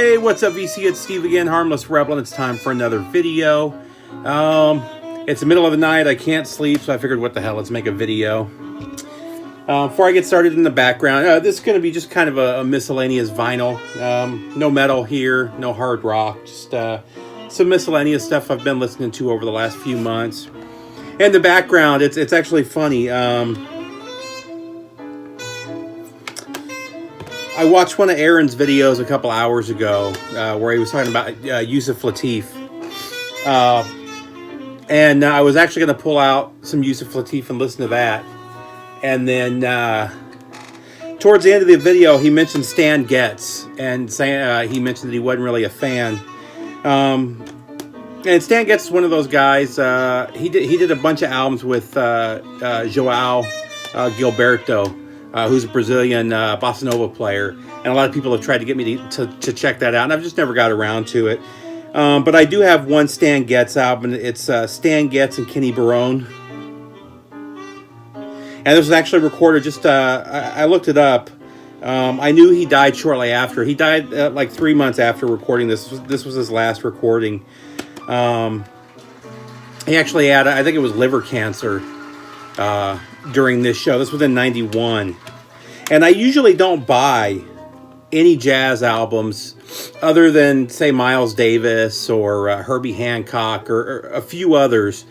Hey, what's up, VC? It's Steve again, Harmless Rebel, and it's time for another video. It's the middle of the night, I can't sleep, so I figured, what the hell, let's make a video. Before I get started in the background, this is going to be just kind of a miscellaneous vinyl. No metal here, no hard rock, just some miscellaneous stuff I've been listening to over the last few months. And the background, it's actually funny. I watched one of Aaron's videos a couple hours ago where he was talking about Yusuf Lateef. And I was actually going to pull out some Yusuf Lateef and listen to that. And then towards the end of the video, he mentioned Stan Getz. And he mentioned that he wasn't really a fan. And Stan Getz is one of those guys. He did a bunch of albums with João Gilberto. Who's a Brazilian bossa nova player, and a lot of people have tried to get me to check that out, and I've just never got around to it. But I do have one Stan Getz album. It's Stan Getz and Kenny Barone, and this was actually recorded just. I looked it up. I knew he died shortly after. He died like 3 months after recording this. This was his last recording. He actually had, I think it was liver cancer. During this show. This was in '91. And I usually don't buy any jazz albums other than, say, Miles Davis or Herbie Hancock or a few others.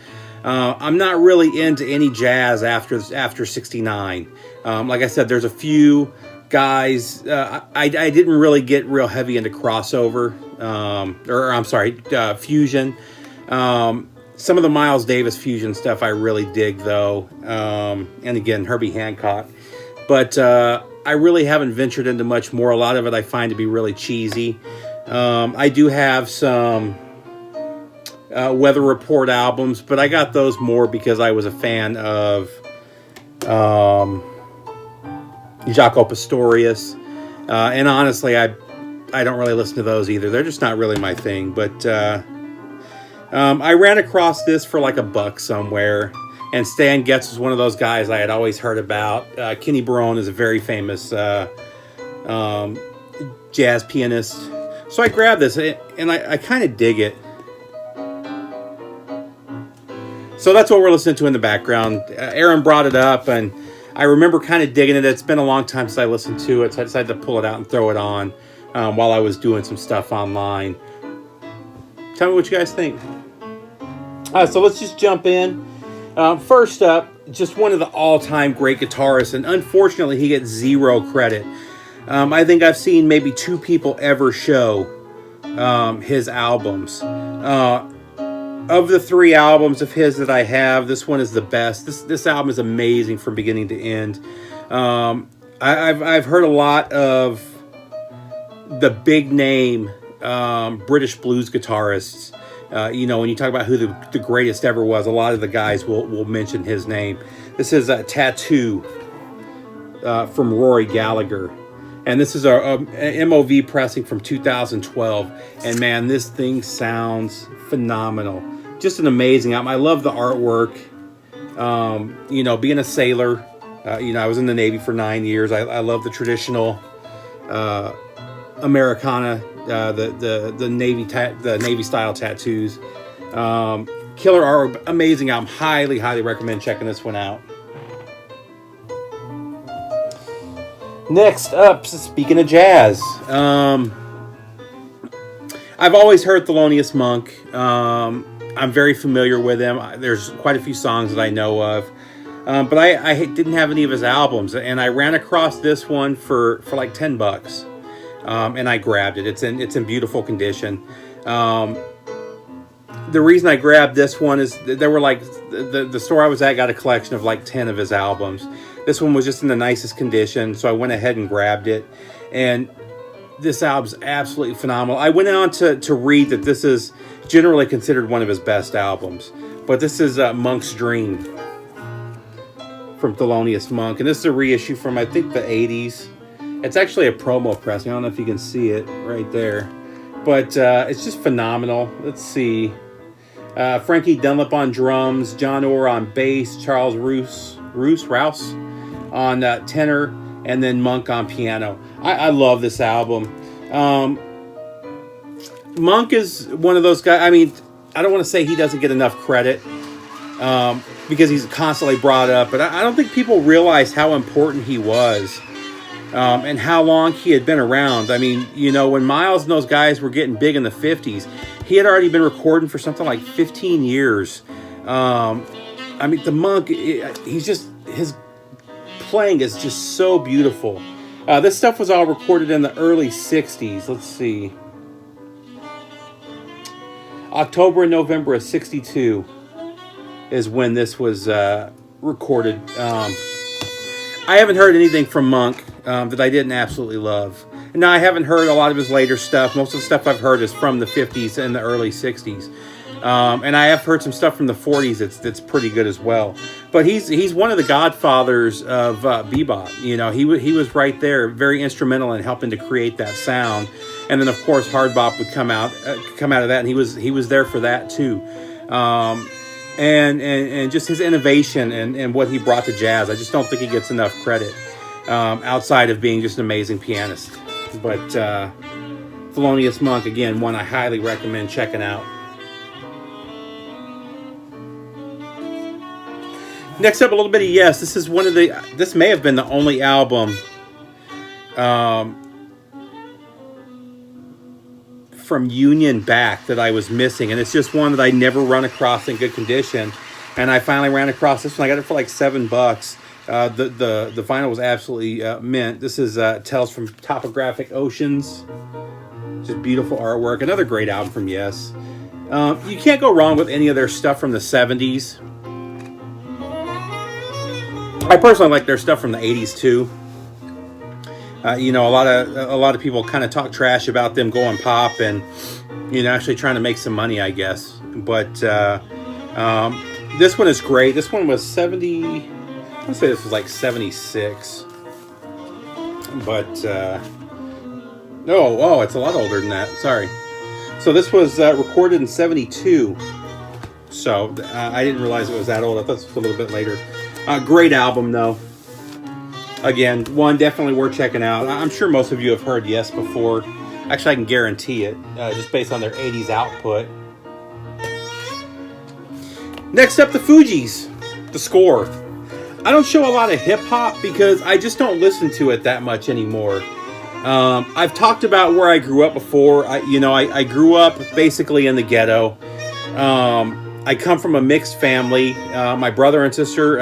I'm not really into any jazz after '69. Like I said, there's a few guys. I didn't really get real heavy into crossover. Fusion. Some of the Miles Davis fusion stuff I really dig, though. And again, Herbie Hancock. But I really haven't ventured into much more. A lot of it I find to be really cheesy. I do have some Weather Report albums, but I got those more because I was a fan of Jaco Pastorius. And honestly, I don't really listen to those either. They're just not really my thing. But I ran across this for like $1 somewhere, and Stan Getz was one of those guys I had always heard about. Kenny Barone is a very famous jazz pianist. So I grabbed this, and I kind of dig it. So that's what we're listening to in the background. Aaron brought it up, and I remember kind of digging it. It's been a long time since I listened to it, so I decided to pull it out and throw it on while I was doing some stuff online. Tell me what you guys think. So let's just jump in. First up, just one of the all-time great guitarists, and unfortunately he gets zero credit. I think I've seen maybe 2 people ever show his albums. Of the 3 albums of his that I have, this one is the best. This album is amazing from beginning to end. I've heard a lot of the big name British blues guitarists. When you talk about who the greatest ever was, a lot of the guys will mention his name. This is a Tattoo from Rory Gallagher. And this is a MOV pressing from 2012. And man, this thing sounds phenomenal. Just an amazing album. I love the artwork. Being a sailor, I was in the Navy for 9 years. I love the traditional Americana, the Navy style tattoos. Killer art, amazing album. Highly recommend checking this one out. Next up, speaking of jazz, I've always heard Thelonious Monk. I'm very familiar with him. There's quite a few songs that I know of. But I didn't have any of his albums, and I ran across this one for like $10. And I grabbed it. It's in beautiful condition. The reason I grabbed this one is there were like the store I was at got a collection of like 10 of his albums. This one was just in the nicest condition, so I went ahead and grabbed it. And this album's absolutely phenomenal. I went on to read that this is generally considered one of his best albums, but this is Monk's Dream from Thelonious Monk, and this is a reissue from I think the 80s. It's actually a promo pressing. I don't know if you can see it right there. But it's just phenomenal. Let's see. Frankie Dunlap on drums, John Orr on bass, Charles Rouse on tenor, and then Monk on piano. I love this album. Monk is one of those guys. I mean, I don't want to say he doesn't get enough credit because he's constantly brought up, but I don't think people realize how important he was and how long he had been around. I mean, you know, when Miles and those guys were getting big in the 50s, he had already been recording for something like 15 years. I mean, the Monk, he's just, his playing is just so beautiful. This stuff was all recorded in the early 60s. Let's see. October and November of 62 is when this was recorded. I haven't heard anything from Monk that I didn't absolutely love. Now, I haven't heard a lot of his later stuff. Most of the stuff I've heard is from the 50s and the early 60s. And I have heard some stuff from the 40s that's pretty good as well. But he's one of the godfathers of bebop. You know, he was right there, very instrumental in helping to create that sound. And then, of course, hard bop would come out of that, and he was there for that too. And just his innovation and what he brought to jazz, I just don't think he gets enough credit outside of being just an amazing pianist. But Thelonious Monk, again, one I highly recommend checking out. Next up, a little bit of Yes. This is this may have been the only album from Union back that I was missing, and it's just one that I never run across in good condition, and I finally ran across this one. I got it for like $7. The vinyl was absolutely mint. This is Tales from Topographic Oceans. Just beautiful artwork. Another great album from Yes. You can't go wrong with any of their stuff from the 70s. I personally like their stuff from the 80s too. You know, a lot of people kind of talk trash about them going pop and, you know, actually trying to make some money, I guess. But this one is great. This one was 70. I want to say this was like 76. But oh, it's a lot older than that. Sorry. So this was recorded in 72. So I didn't realize it was that old. I thought it was a little bit later. Great album, though. Again, one definitely worth checking out. I'm sure most of you have heard Yes before. Actually, I can guarantee it, just based on their 80s output. Next up, the Fugees, the score. I don't show a lot of hip-hop because I just don't listen to it that much anymore. I've talked about where I grew up before. I grew up basically in the ghetto. I come from a mixed family. My brother and sister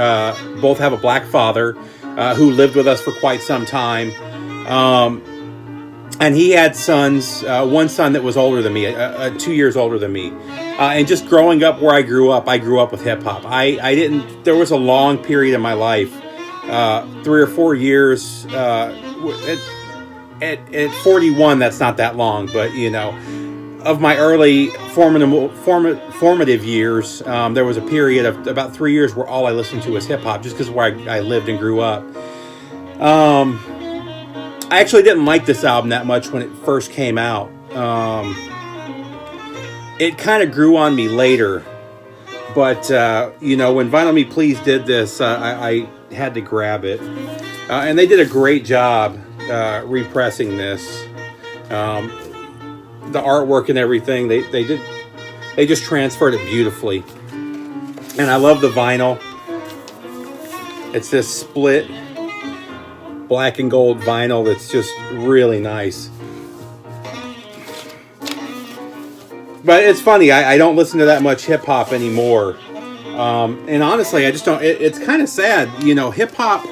both have a black father who lived with us for quite some time. And he had sons, one son that was older than me, 2 years older than me. And just growing up where I grew up with hip-hop. There was a long period in my life, 3 or 4 years. At 41, that's not that long, but, you know, of my early formative years, there was a period of about 3 years where all I listened to was hip-hop, just because where I lived and grew up. I actually didn't like this album that much when it first came out. It kind of grew on me later, but you know, when Vinyl Me Please did this, I had to grab it, and they did a great job repressing this. The artwork and everything, they just transferred it beautifully, and I love the vinyl. It's this split black and gold vinyl that's just really nice. But it's funny, I don't listen to that much hip hop anymore, and honestly, I just don't. It's kind of sad, you know. Hip hop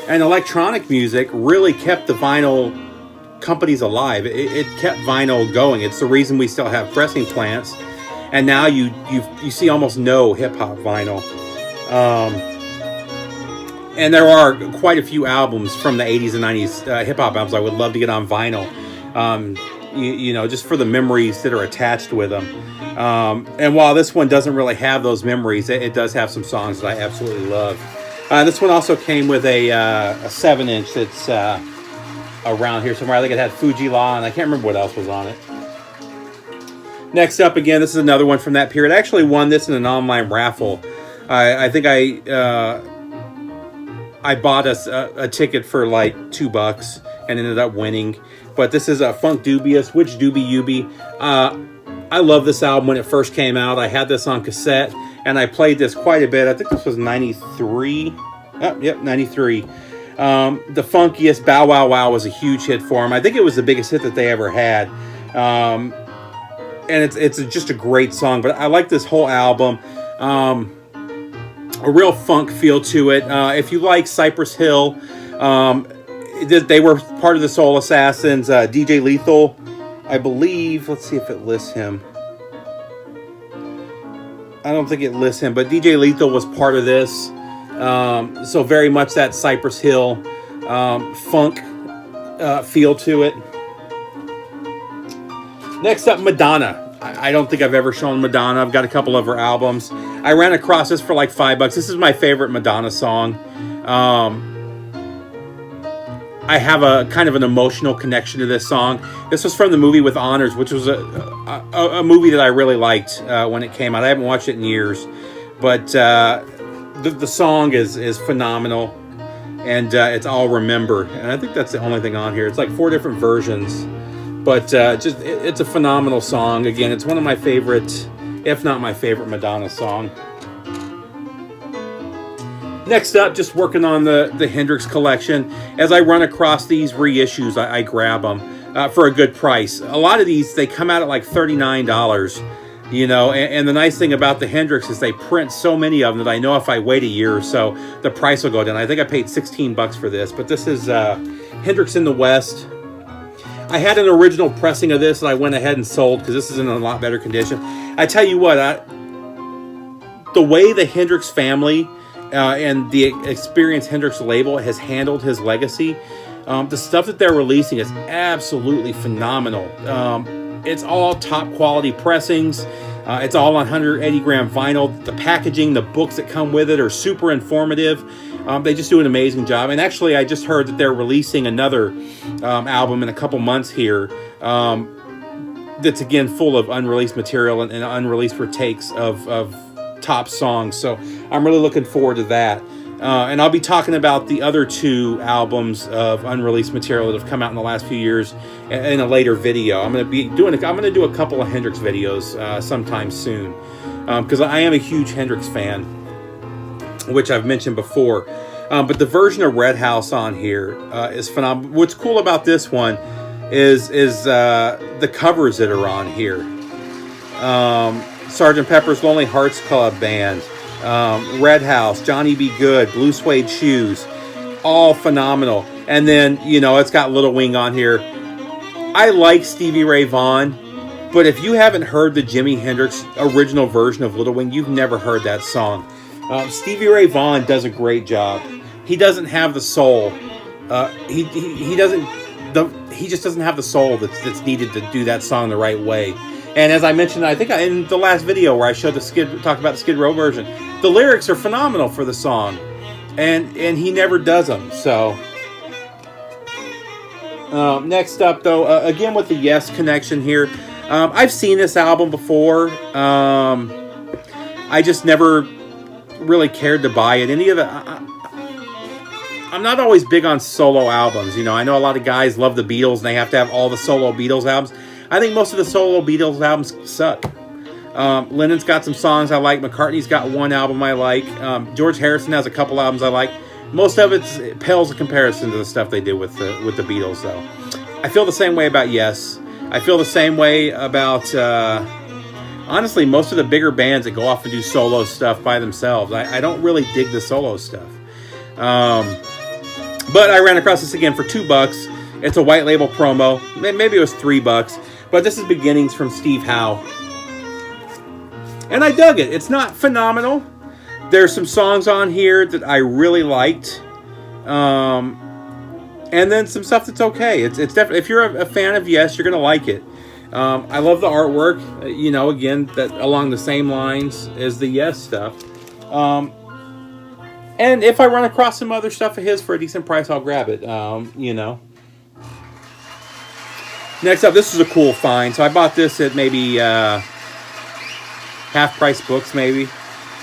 and electronic music really kept the vinyl companies alive. It kept vinyl going. It's the reason we still have pressing plants, and now you see almost no hip hop vinyl. And there are quite a few albums from the 80s and 90s, hip hop albums I would love to get on vinyl. You know, just for the memories that are attached with them. And while this one doesn't really have those memories, it does have some songs that I absolutely love. This one also came with a 7-inch that's around here somewhere. I think it had Fuji Law, and I can't remember what else was on it. Next up, again, this is another one from that period. I actually won this in an online raffle. I think I bought us a ticket for like $2, and ended up winning. But this is a Funk Dubious, Which Doobie You Be. I love this album when it first came out. I had this on cassette, and I played this quite a bit. I think this was 93. Oh, yep, 93. The Funkiest, Bow Wow Wow was a huge hit for them. I think it was the biggest hit that they ever had. And it's just a great song. But I like this whole album. A real funk feel to it. If you like Cypress Hill, they were part of the Soul Assassins. DJ Lethal, I believe. Let's see if it lists him. I don't think it lists him, but DJ Lethal was part of this. So very much that Cypress Hill funk feel to it. Next up, Madonna. I don't think I've ever shown Madonna. I've got a couple of her albums. I ran across this for like $5. This is my favorite Madonna song. I have a kind of an emotional connection to this song. This was from the movie With Honors, which was a movie that I really liked when it came out. I haven't watched it in years, but the song is phenomenal, and it's I'll Remember. And I think that's the only thing on here. It's like 4 different versions. But it's a phenomenal song. Again, it's one of my favorite, if not my favorite, Madonna song. Next up, just working on the Hendrix collection. As I run across these reissues, I grab them for a good price. A lot of these, they come out at like $39, you know. And the nice thing about the Hendrix is they print so many of them that I know if I wait a year or so, the price will go down. I think I paid $16 for this. But this is Hendrix in the West. I had an original pressing of this that I went ahead and sold because this is in a lot better condition. I tell you what, the way the Hendrix family and the experienced Hendrix label has handled his legacy, the stuff that they're releasing is absolutely phenomenal. It's all top quality pressings. It's all on 180 gram vinyl. The packaging, the books that come with it are super informative. They just do an amazing job. And actually, I just heard that they're releasing another album in a couple months here that's, again, full of unreleased material and unreleased retakes of top songs. So I'm really looking forward to that. And I'll be talking about the other 2 albums of unreleased material that have come out in the last few years in a later video. I'm going to do a couple of Hendrix videos sometime soon because I am a huge Hendrix fan, which I've mentioned before. But the version of Red House on here is phenomenal. What's cool about this one is the covers that are on here. Sgt. Pepper's Lonely Hearts Club Band, Red House, Johnny B. Good, Blue Suede Shoes, all phenomenal. And then, you know, it's got Little Wing on here. I like Stevie Ray Vaughan, but if you haven't heard the Jimi Hendrix original version of Little Wing, you've never heard that song. Stevie Ray Vaughan does a great job. He doesn't have the soul. He just doesn't have the soul that's needed to do that song the right way. And as I mentioned, I think in the last video where I showed talked about the Skid Row version, the lyrics are phenomenal for the song, and he never does them. So next up, though, again with the Yes connection here, I've seen this album before. I just never really cared to buy it. I'm not always big on solo albums. You know, I know a lot of guys love the Beatles and they have to have all the solo Beatles albums. I think most of the solo Beatles albums suck. Lennon's got some songs I like. McCartney's got one album I like. George Harrison has a couple albums I like. Most of it pales in comparison to the stuff they did with the Beatles, though. I feel the same way about Yes. I feel the same way about, honestly, most of the bigger bands that go off and do solo stuff by themselves. I don't really dig the solo stuff. But I ran across this again for $2. It's a white label promo. Maybe it was $3. But this is Beginnings from Steve Howe. And I dug it. It's not phenomenal. There's some songs on here that I really liked. And then some stuff that's okay. It's definitely, if you're a fan of Yes, you're going to like it. I love the artwork. You know, again, that along the same lines as the Yes stuff. And if I run across some other stuff of his for a decent price, I'll grab it. You know. Next up, this is a cool find. So I bought this at maybe half price books, maybe.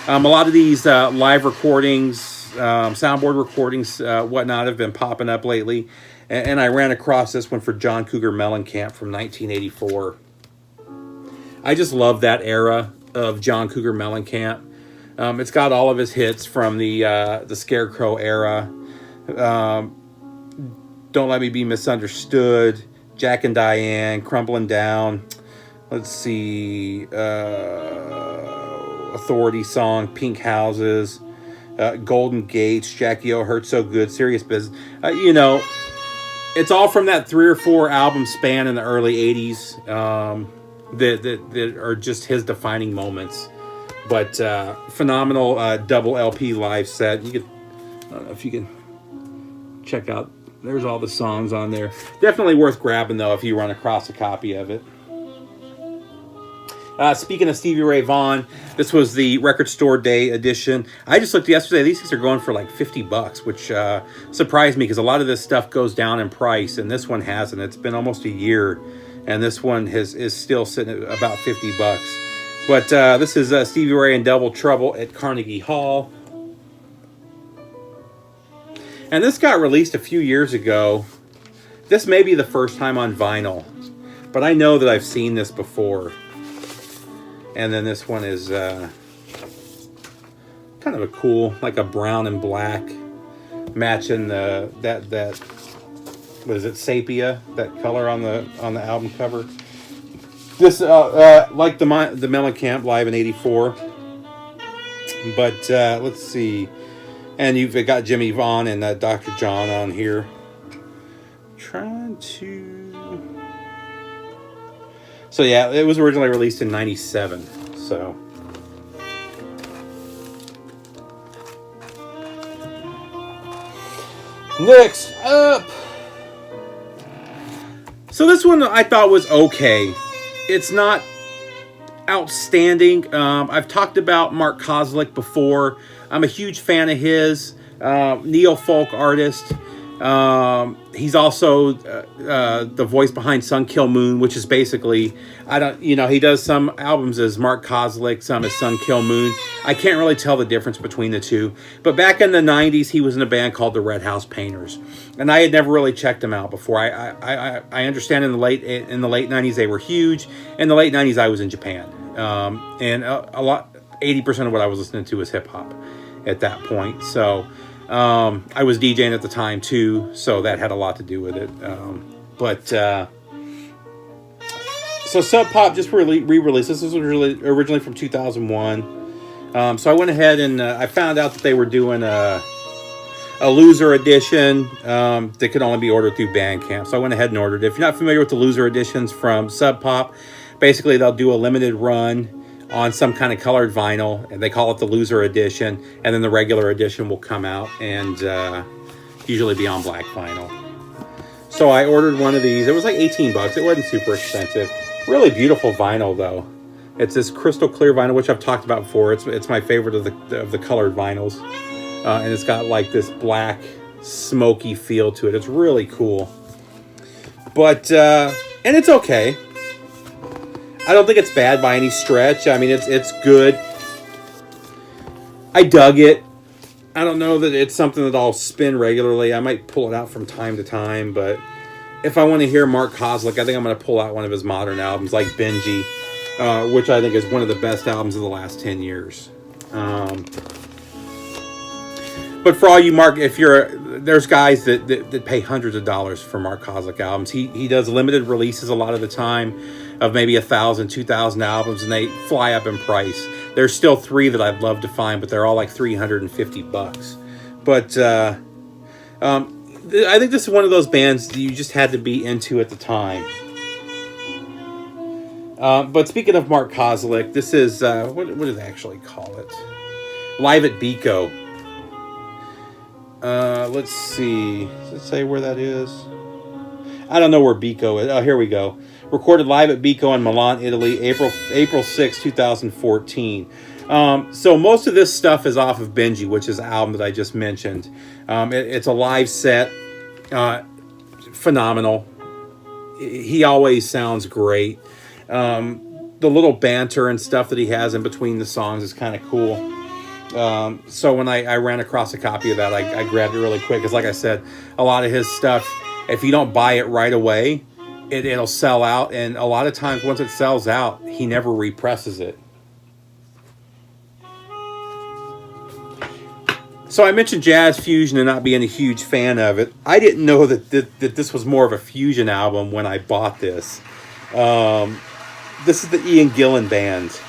A lot of these live recordings soundboard recordings, whatnot, have been popping up lately. And I ran across this one for John Cougar Mellencamp from 1984. I just love that era of John Cougar Mellencamp. It's got all of his hits from the Scarecrow era. Don't Let Me Be Misunderstood, Jack and Diane, Crumbling Down. Let's see, Authority Song, Pink Houses, Golden Gates, Jackie O, Hurt So Good, Serious Business. It's all from that 3 or 4 album span in the early 80s that are just his defining moments. But phenomenal double LP live set. I don't know if you can check out. There's all the songs on there. Definitely worth grabbing, though, if you run across a copy of it. Speaking of Stevie Ray Vaughan, this was the Record Store Day edition. I just looked yesterday. These things are going for like $50, which surprised me because a lot of this stuff goes down in price, and this one hasn't. It's been almost a year, and this one is still sitting at about $50. But this is Stevie Ray in Double Trouble at Carnegie Hall. And this got released a few years ago. This may be the first time on vinyl, but I know that I've seen this before. And then this one is kind of a cool, like a brown and black, matching that what is it, sepia, that color on the album cover. This like the Mellencamp live in '84, but let's see. And you've got Jimmy Vaughn and Dr. John on here. Trying to... So yeah, it was originally released in '97. So... Next up... So this one I thought was okay. It's not outstanding. I've talked about Mark Kozelek before. I'm a huge fan of his, neo-folk artist. He's also the voice behind Sun Kill Moon, which is basically, he does some albums as Mark Kozelek, some as Sun Kill Moon. I can't really tell the difference between the two. But back in the 90s, he was in a band called the Red House Painters. And I had never really checked him out before. I understand in the late 90s they were huge. In the late 90s, I was in Japan. And 80% of what I was listening to was hip-hop at that point. So I was DJing at the time too, so that had a lot to do with it. So Sub Pop just re-released. This was originally from 2001. So I went ahead and I found out that they were doing a loser edition that could only be ordered through Bandcamp. So I went ahead and ordered it. If you're not familiar with the loser editions from Sub Pop, basically they'll do a limited run on some kind of colored vinyl, and they call it the loser edition, and then the regular edition will come out and usually be on black vinyl. So I ordered one of these. It was like $18. It wasn't super expensive. Really beautiful vinyl though. It's this crystal clear vinyl, which I've talked about before. It's my favorite of the colored vinyls, and it's got like this black smoky feel to it. It's really cool, but and it's okay. I don't think it's bad by any stretch. I mean, it's good. I dug it. I don't know that it's something that I'll spin regularly. I might pull it out from time to time, but if I want to hear Mark Kozelek, I think I'm going to pull out one of his modern albums like Benji, which I think is one of the best albums of the last 10 years. But for all you there's guys that pay hundreds of dollars for Mark Kozelek albums. He does limited releases a lot of the time of maybe 1,000, 2,000 albums, and they fly up in price. There's still 3 that I'd love to find, but they're all like $350. But I think this is one of those bands that you just had to be into at the time. But speaking of Mark Kozelek, this is what do they actually call it? Live at Biko. Let's see. Does it say where that is? I don't know where Biko is. Oh, here we go. Recorded live at Biko in Milan, Italy, April 6, 2014. So most of this stuff is off of Benji, which is the album that I just mentioned. It's a live set. Phenomenal. He always sounds great. The little banter and stuff that he has in between the songs is kind of cool. So when I ran across a copy of that, I grabbed it really quick. Because like I said, a lot of his stuff, if you don't buy it right away, it'll sell out. And a lot of times once it sells out, he never represses it. So I mentioned jazz fusion and not being a huge fan of it. I didn't know that this was more of a fusion album when I bought this. This is the Ian Gillan band.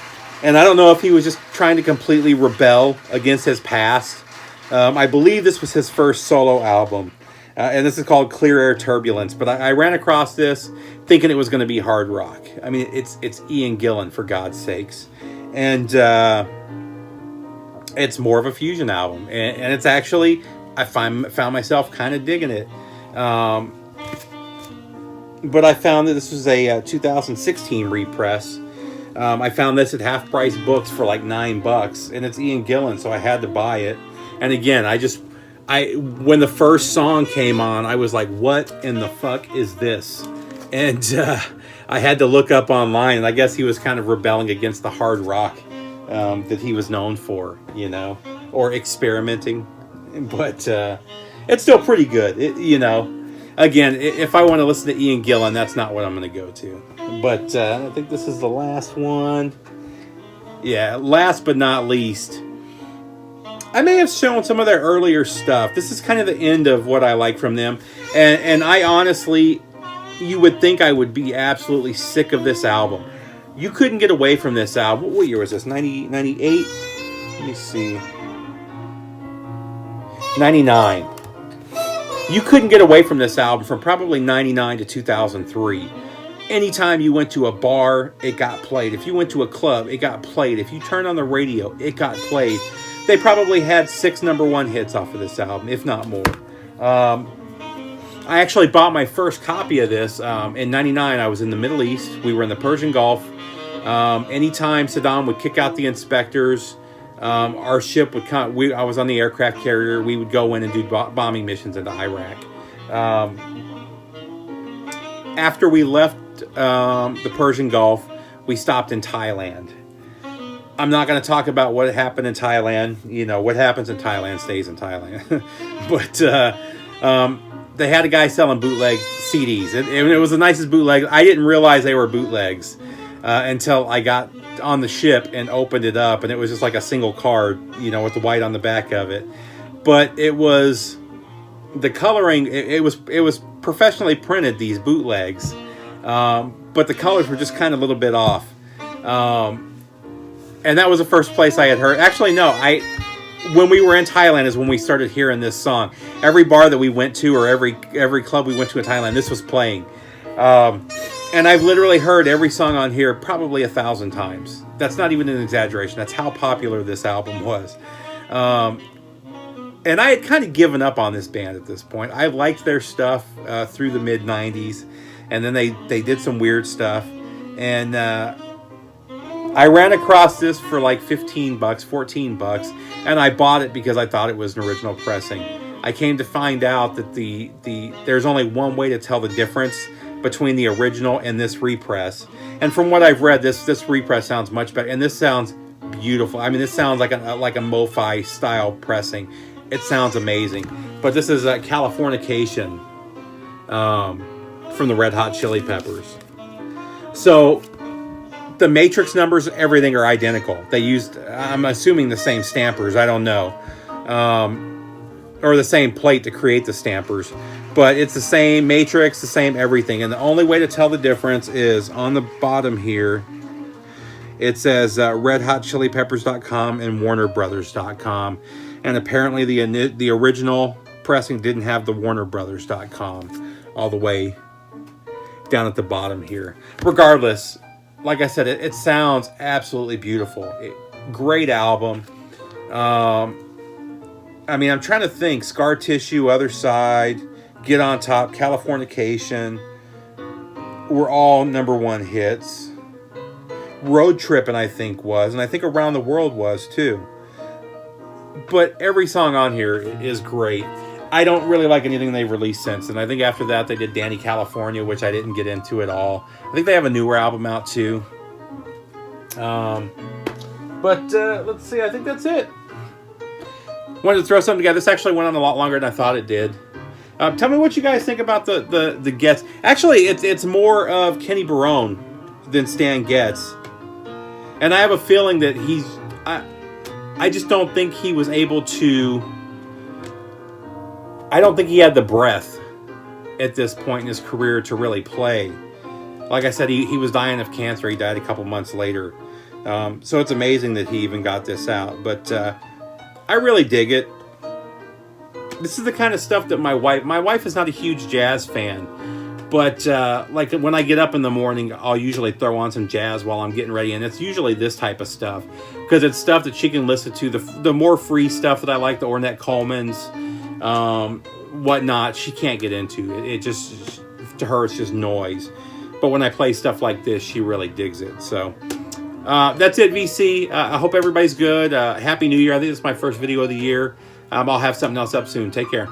And I don't know if he was just trying to completely rebel against his past. I believe this was his first solo album. And this is called Clear Air Turbulence. But I ran across this thinking it was going to be hard rock. I mean, it's Ian Gillan, for God's sakes. And it's more of a fusion album. And it's actually, I found myself kind of digging it. But I found that this was a 2016 repress. I found this at Half Price Books for like $9, and it's Ian Gillan, so I had to buy it. And again, when the first song came on, I was like, what in the fuck is this? And I had to look up online, and I guess he was kind of rebelling against the hard rock that he was known for, or experimenting. But it's still pretty good, Again, if I want to listen to Ian Gillan, that's not what I'm going to go to. But I think this is the last one. Yeah, last but not least, I may have shown some of their earlier stuff. This is kind of the end of what I like from them. And I honestly, you would think I would be absolutely sick of this album. You couldn't get away from this album. What year was this? 98? Let me see. 99. You couldn't get away from this album from probably 99 to 2003. Anytime you went to a bar, it got played. If you went to a club, it got played. If you turned on the radio, it got played. They probably had 6 #1 hits off of this album, if not more. I actually bought my first copy of this in 99. I was in the Middle East. We were in the Persian Gulf. Anytime Saddam would kick out the inspectors, our ship would come. I was on the aircraft carrier. We would go in and do bombing missions into Iraq. After we left the Persian Gulf, we stopped in Thailand. I'm not going to talk about what happened in Thailand. What happens in Thailand stays in Thailand. But they had a guy selling bootleg CDs. And it was the nicest bootleg. I didn't realize they were bootlegs until I got on the ship and opened it up. And it was just like a single card, with the white on the back of it. But it was... the coloring, it was professionally printed, these bootlegs. But the colors were just kind of a little bit off. And that was the first place I had heard. Actually, no, when we were in Thailand is when we started hearing this song. Every bar that we went to, or every club we went to in Thailand, this was playing. And I've literally heard every song on here probably 1,000 times. That's not even an exaggeration. That's how popular this album was. And I had kind of given up on this band at this point. I liked their stuff through the mid-90s. And then they did some weird stuff. And I ran across this for like $15, $14. And I bought it because I thought it was an original pressing. I came to find out that there's only one way to tell the difference between the original and this repress. And from what I've read, this repress sounds much better. And this sounds beautiful. I mean, this sounds like a MoFi style pressing. It sounds amazing. But this is a Californication from the Red Hot Chili Peppers. So the matrix numbers, everything are identical. They used, I'm assuming, the same stampers. I don't know. Or the same plate to create the stampers. But it's the same matrix, the same everything. And the only way to tell the difference is on the bottom here. It says redhotchilipeppers.com and warnerbrothers.com. And apparently the original pressing didn't have the warnerbrothers.com all the way down at the bottom here. Regardless, like I said, it sounds absolutely beautiful. Great album. I mean, I'm trying to think. Scar Tissue, Other Side, Get On Top, Californication were all #1 hits. Road Trippin', I think, was. And I think Around the World was, too. But every song on here is great. I don't really like anything they've released since. And I think after that, they did Danny California, which I didn't get into at all. I think they have a newer album out, too. But let's see. I think that's it. wanted to throw something together. This actually went on a lot longer than I thought it did. Tell me what you guys think about the Getz. Actually, it's more of Kenny Barone than Stan Getz. And I have a feeling that I just don't think he was able to... I don't think he had the breath at this point in his career to really play. Like I said, he was dying of cancer. He died a couple months later. So it's amazing that he even got this out. But I really dig it. This is the kind of stuff that my wife is not a huge jazz fan. But like when I get up in the morning, I'll usually throw on some jazz while I'm getting ready. And it's usually this type of stuff. Because it's stuff that she can listen to. The more free stuff that I like, the Ornette Coleman's, whatnot, she can't get into. It just, to her, it's just noise. But when I play stuff like this, she really digs it. So that's it, VC. I hope everybody's good. Happy New Year. I think this is my first video of the year. I'll have something else up soon. Take care.